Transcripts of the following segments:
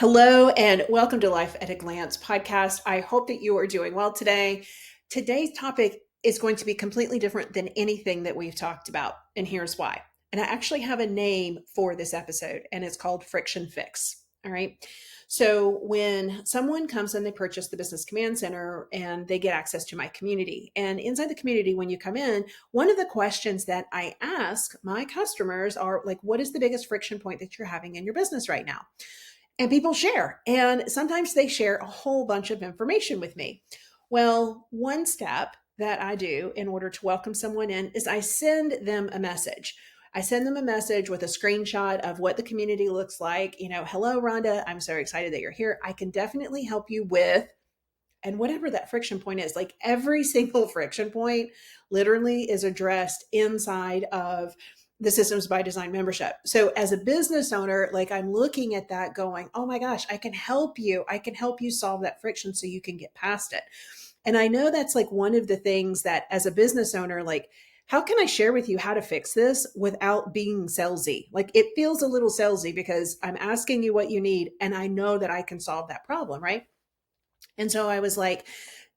Hello and welcome to Life at a Glance podcast. I hope that you are doing well today. Today's topic is going to be completely different than anything that we've talked about, and here's why. And I actually have a name for this episode, and it's called Friction Fix. All right. So when someone comes and they purchase the Business Command Center and they get access to my community, and inside the community, when you come in, one of the questions that I ask my customers are like, what is the biggest friction point that you're having in your business right now? And people share, and sometimes they share a whole bunch of information with me. Well, one step that I do in order to welcome someone in is I send them a message. I send them a message with a screenshot of what the community looks like. Hello, Rhonda. I'm so excited that you're here. I can definitely help you with, and whatever that friction point is, like every single friction point literally is addressed inside of the Systems by Design membership. So as a business owner, like I'm looking at that going, oh my gosh, I can help you. I can help you solve that friction so you can get past it. And I know that's like one of the things that as a business owner, like, how can I share with you how to fix this without being salesy? Like it feels a little salesy because I'm asking you what you need and I know that I can solve that problem, right? And so I was like,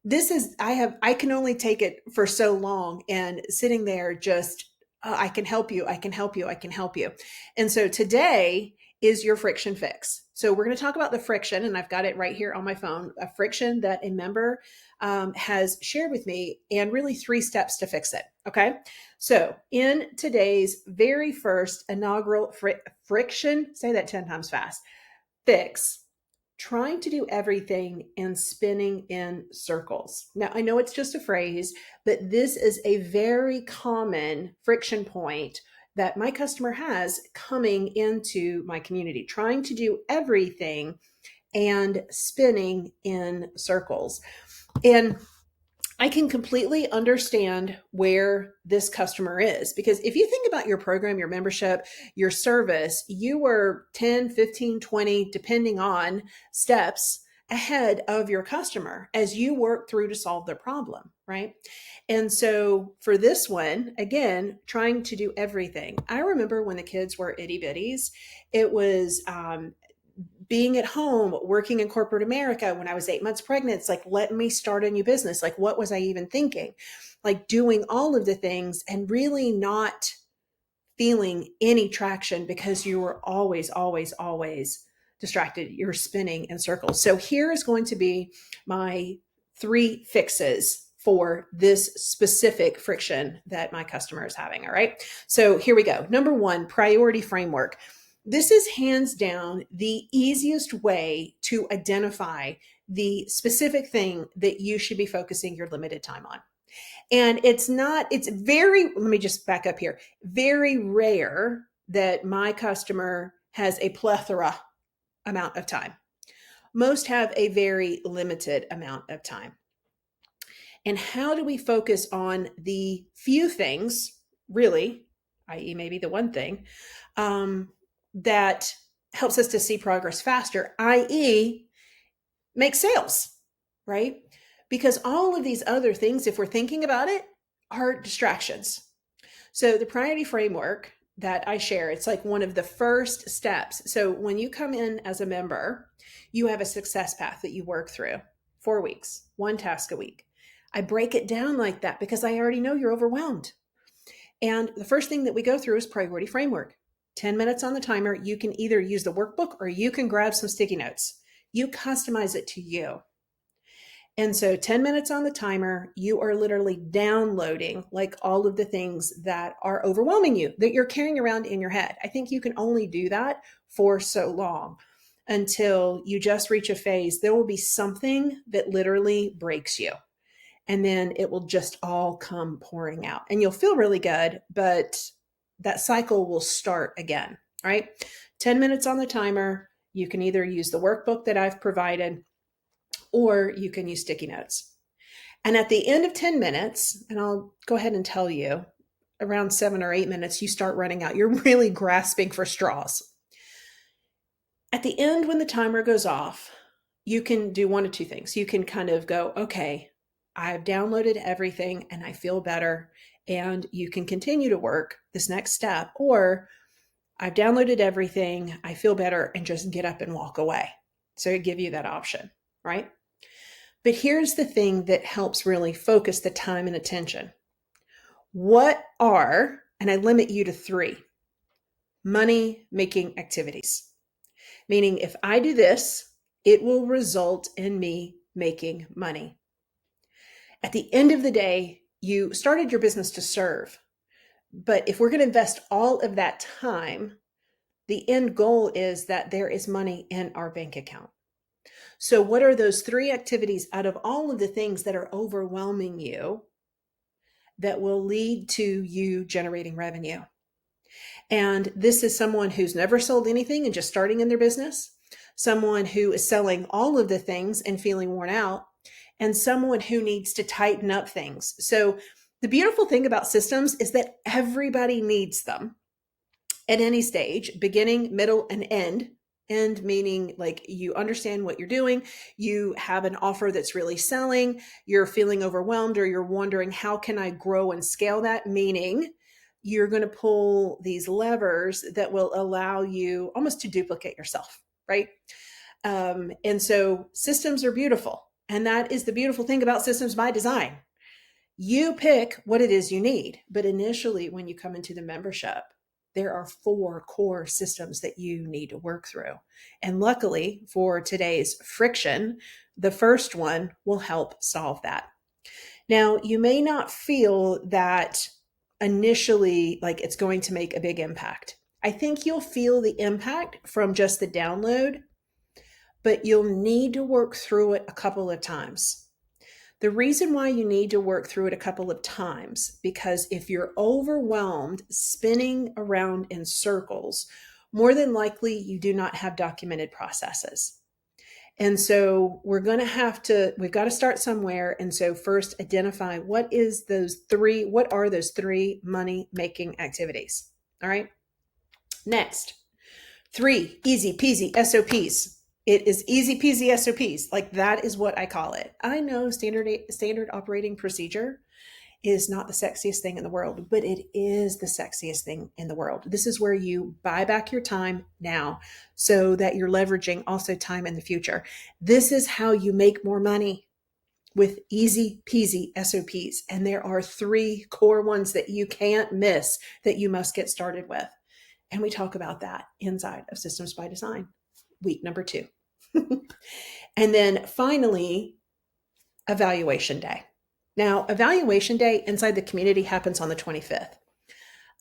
I can only take it for so long, and sitting there just, I can help you. I can help you. I can help you. And so today is your friction fix. So we're going to talk about the friction, and I've got it right here on my phone, a friction that a member has shared with me, and really 3 steps to fix it. Okay. So in today's very first inaugural friction, say that 10 times fast, fix, trying to do everything and spinning in circles. Now, I know it's just a phrase, but this is a very common friction point that my customer has coming into my community, trying to do everything and spinning in circles. And I can completely understand where this customer is, because if you think about your program, your membership, your service, you were 10, 15, 20, depending on steps ahead of your customer as you work through to solve their problem, right? And so for this one, again, trying to do everything. I remember when the kids were itty bitties, it was being at home, working in corporate America when I was 8 months pregnant. It's like, let me start a new business. Like, what was I even thinking? Like doing all of the things and really not feeling any traction because you were always, always, always distracted. You're spinning in circles. So here is going to be my 3 fixes for this specific friction that my customer is having. All right. So here we go. Number 1, priority framework. This is hands down the easiest way to identify the specific thing that you should be focusing your limited time on. And it's very, let me just back up here, very rare that my customer has a plethora amount of time. Most have a very limited amount of time. And how do we focus on the few things, really, i.e., maybe the one thing, that helps us to see progress faster, i.e., make sales, right? Because all of these other things, if we're thinking about it, are distractions. So the priority framework that I share, it's like one of the first steps. So when you come in as a member, you have a success path that you work through, 4 weeks, 1 task a week. I break it down like that because I already know you're overwhelmed. And the first thing that we go through is priority framework. 10 minutes on the timer. You can either use the workbook or you can grab some sticky notes. You customize it to you. And so 10 minutes on the timer, you are literally downloading like all of the things that are overwhelming you, that you're carrying around in your head. I think you can only do that for so long until you just reach a phase. There will be something that literally breaks you. And then it will just all come pouring out. And you'll feel really good, but that cycle will start again, right? 10 minutes on the timer. You can either use the workbook that I've provided, or you can use sticky notes. And at the end of 10 minutes, and I'll go ahead and tell you, around 7 or 8 minutes, you start running out. You're really grasping for straws. At the end, when the timer goes off, you can do one of 2 things. You can kind of go, okay, I've downloaded everything and I feel better. And you can continue to work this next step, or I've downloaded everything, I feel better, and just get up and walk away. So I give you that option, right? But here's the thing that helps really focus the time and attention. What are, and I limit you to 3, money making activities? Meaning, if I do this, it will result in me making money. At the end of the day, you started your business to serve. But if we're going to invest all of that time, the end goal is that there is money in our bank account. So, what are those 3 activities out of all of the things that are overwhelming you that will lead to you generating revenue? And this is someone who's never sold anything and just starting in their business, someone who is selling all of the things and feeling worn out, and someone who needs to tighten up things. So, the beautiful thing about systems is that everybody needs them at any stage, beginning, middle, and end. End meaning like you understand what you're doing, you have an offer that's really selling, you're feeling overwhelmed, or you're wondering, how can I grow and scale that? Meaning you're going to pull these levers that will allow you almost to duplicate yourself, right? And so systems are beautiful. And that is the beautiful thing about systems by design. You pick what it is you need. But initially, when you come into the membership, there are 4 core systems that you need to work through. And luckily for today's friction, the first one will help solve that. Now, you may not feel that initially like it's going to make a big impact. I think you'll feel the impact from just the download, but you'll need to work through it a couple of times. The reason why you need to work through it a couple of times, because if you're overwhelmed, spinning around in circles, more than likely you do not have documented processes. And so we've got to start somewhere. And so first identify what are those 3 money making activities? All right. Next, 3 easy peasy SOPs. It is easy peasy SOPs. Like that is what I call it. I know standard operating procedure is not the sexiest thing in the world, but it is the sexiest thing in the world. This is where you buy back your time now so that you're leveraging also time in the future. This is how you make more money with easy peasy SOPs. And there are 3 core ones that you can't miss that you must get started with. And we talk about that inside of Systems by Design, week number 2. And then finally, evaluation day. Now, evaluation day inside the community happens on the 25th.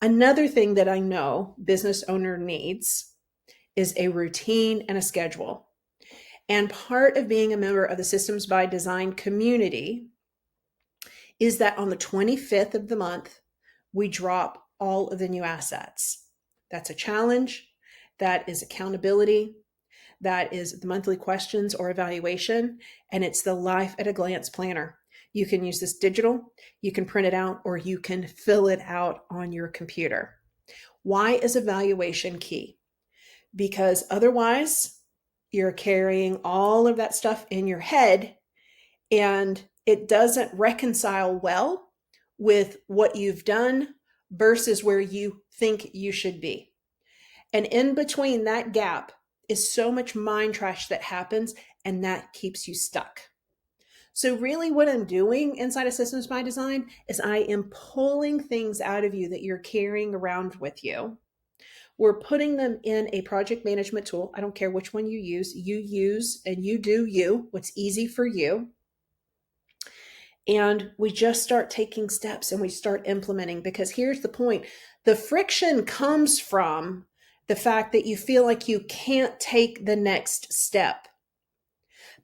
Another thing that I know business owner needs is a routine and a schedule. And part of being a member of the Systems by Design community is that on the 25th of the month, we drop all of the new assets. That's a challenge. That is accountability. That is the monthly questions or evaluation. And it's the Life at a Glance planner. You can use this digital, you can print it out, or you can fill it out on your computer. Why is evaluation key? Because otherwise you're carrying all of that stuff in your head and it doesn't reconcile well with what you've done versus where you think you should be. And in between that gap is so much mind trash that happens, and that keeps you stuck. So really what I'm doing inside of Systems by Design is I am pulling things out of you that you're carrying around with you. We're putting them in a project management tool. I don't care which one you use and you do you, what's easy for you. And we just start taking steps and we start implementing, because here's the point. The friction comes from the fact that you feel like you can't take the next step.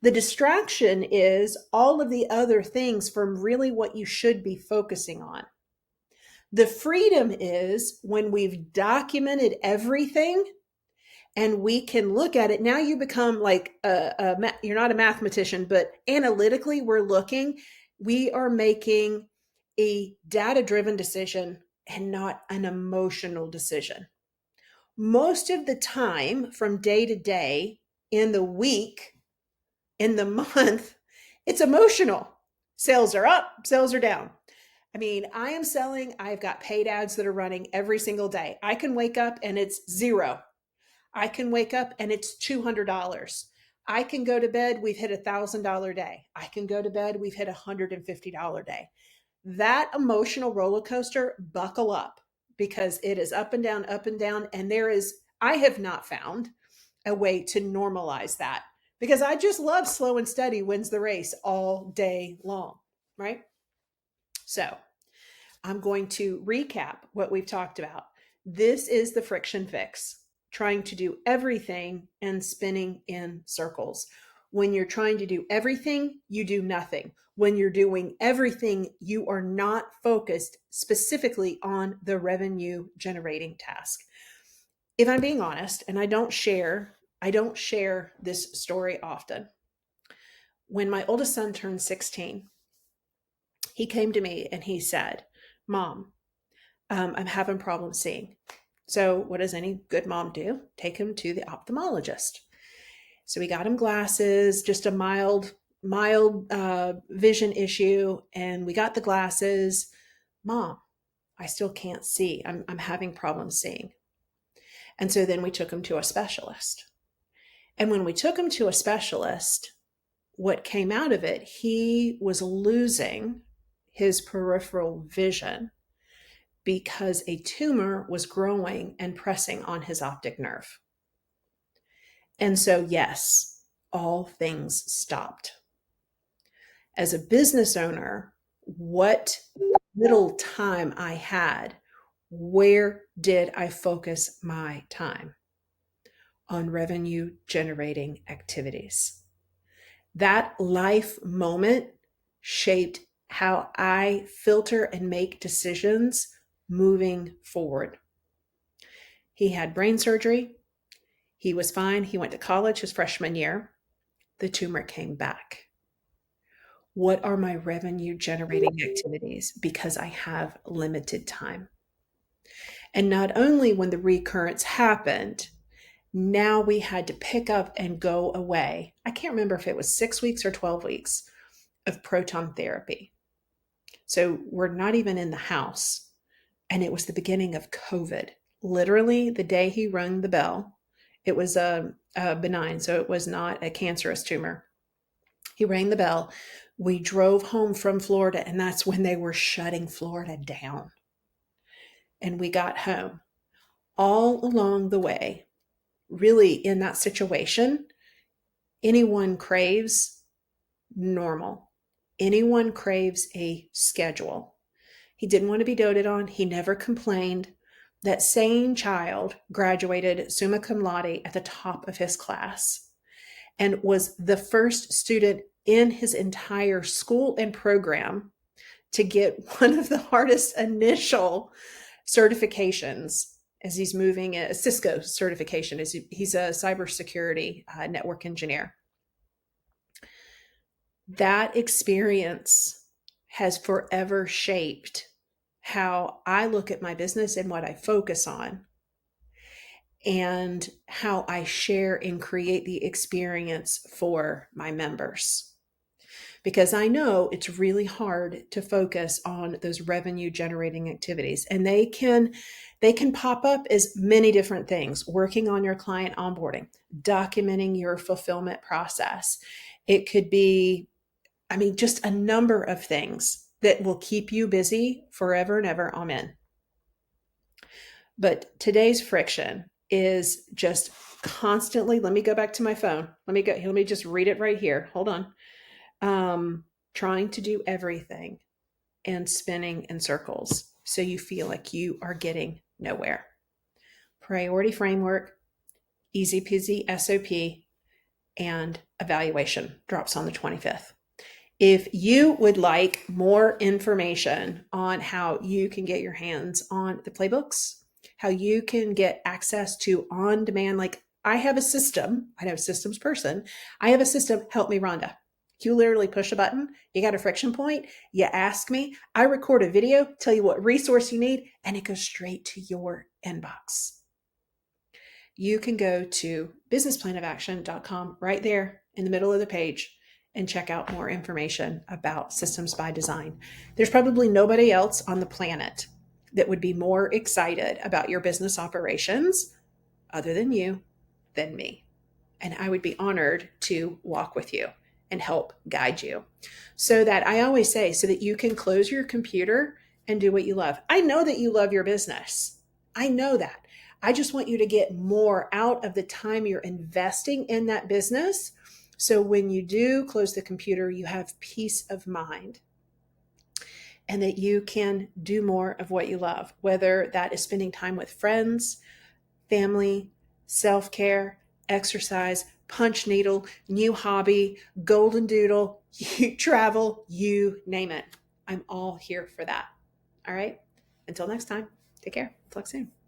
The distraction is all of the other things from really what you should be focusing on. The freedom is when we've documented everything and we can look at it. Now you become like you're not a mathematician, but analytically we're looking. We are making a data-driven decision and not an emotional decision. Most of the time, from day to day, in the week, in the month, it's emotional. Sales are up, sales are down. I mean, I am selling, I've got paid ads that are running every single day. I can wake up and it's 0. I can wake up and it's $200. I can go to bed, we've hit $1,000 day. I can go to bed, we've hit $150 day. That emotional roller coaster, buckle up, because it is up and down, up and down. And I have not found a way to normalize that, because I just love slow and steady wins the race all day long, right? So I'm going to recap what we've talked about. This is the friction fix, trying to do everything and spinning in circles. When you're trying to do everything, you do nothing. When you're doing everything, you are not focused specifically on the revenue generating task. If I'm being honest, and I don't share this story often. When my oldest son turned 16, he came to me and he said, Mom, I'm having problems seeing. So what does any good mom do? Take him to the ophthalmologist. So we got him glasses, just a mild vision issue. And we got the glasses. Mom, I still can't see. I'm having problems seeing. And so then we took him to a specialist. And when we took him to a specialist, what came out of it, he was losing his peripheral vision because a tumor was growing and pressing on his optic nerve. And so, yes, all things stopped. As a business owner, what little time I had, where did I focus my time? On revenue generating activities. That life moment shaped how I filter and make decisions moving forward. He had brain surgery. He was fine. He went to college his freshman year. The tumor came back. What are my revenue generating activities? Because I have limited time. And not only when the recurrence happened, now we had to pick up and go away. I can't remember if it was 6 weeks or 12 weeks of proton therapy. So we're not even in the house. And it was the beginning of COVID. Literally the day he rung the bell, it was a benign, so it was not a cancerous tumor. He rang the bell. We drove home from Florida, and that's when they were shutting Florida down. And we got home. All along the way, really in that situation, anyone craves normal. Anyone craves a schedule. He didn't want to be doted on. He never complained. That same child graduated summa cum laude at the top of his class and was the first student in his entire school and program to get one of the hardest initial certifications as he's moving, a Cisco certification. He's a cybersecurity network engineer. That experience has forever shaped how I look at my business and what I focus on, and how I share and create the experience for my members. Because I know it's really hard to focus on those revenue generating activities, and they can pop up as many different things: working on your client onboarding, documenting your fulfillment process. It could be, just a number of things that will keep you busy forever and ever. Amen. But today's friction is just constantly, let me go back to my phone. Let me just read it right here. Hold on. Trying to do everything and spinning in circles so you feel like you are getting nowhere. Priority framework, easy peasy SOP, and evaluation drops on the 25th. If you would like more information on how you can get your hands on the playbooks, how you can get access to on-demand, like I have a system, I know a systems person, I have a system, help me Rhonda. You literally push a button, you got a friction point, you ask me, I record a video, tell you what resource you need, and it goes straight to your inbox. You can go to businessplanofAction.com right there in the middle of the page and check out more information about Systems by Design. There's probably nobody else on the planet that would be more excited about your business operations other than you, than me. And I would be honored to walk with you and help guide you. So that I always say, so that you can close your computer and do what you love. I know that you love your business. I know that. I just want you to get more out of the time you're investing in that business. So when you do close the computer, you have peace of mind and that you can do more of what you love, whether that is spending time with friends, family, self-care, exercise, punch needle, new hobby, golden doodle, travel, you name it. I'm all here for that. All right. Until next time, take care. Talk soon.